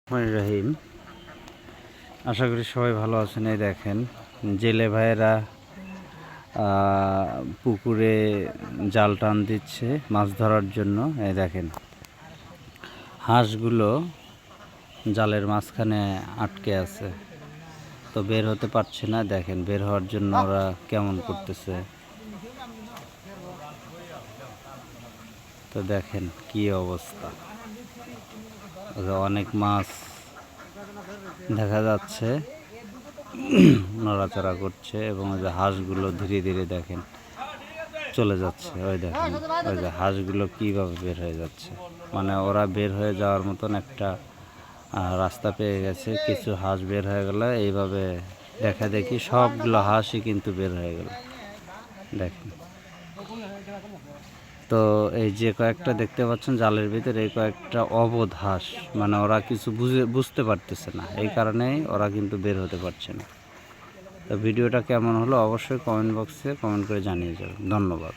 রহিম, আশা করি সবাই ভালো আছেন। এই দেখেন জেলে ভাইয়েরা পুকুরে জাল টান দিচ্ছে মাছ ধরার জন্য। এই দেখেন হাঁসগুলো জালের মাঝখানে আটকে আছে, তো বের হতে পারছে না। দেখেন বের হওয়ার জন্য ওরা কেমন করতেছে, তো দেখেন কি অবস্থা। অনেক মাছ দেখা যাচ্ছে নড়াচড়া করছে এবং ওই যে হাঁসগুলো ধীরে ধীরে দেখেন চলে যাচ্ছে। ওই দেখেন ওই যে হাঁসগুলো কীভাবে বের হয়ে যাচ্ছে, মানে ওরা বের হয়ে যাওয়ার মতন একটা রাস্তা পেয়ে গেছে। কিছু হাঁস বের হয়ে গেল, এইভাবে দেখা দেখি সবগুলো হাঁসই কিন্তু বের হয়ে গেল। দেখেন তো এই যে কয়েকটা দেখতে পাচ্ছেন জালের ভিতরে, এই কয়েকটা অবোধ হাঁস, মানে ওরা কিছু বুঝতে পারতেছে না, এই কারণেই ওরা কিন্তু বের হতে পারছে না। তো ভিডিওটা কেমন হলো অবশ্যই কমেন্ট বক্সে কমেন্ট করে জানিয়ে যাবেন। ধন্যবাদ।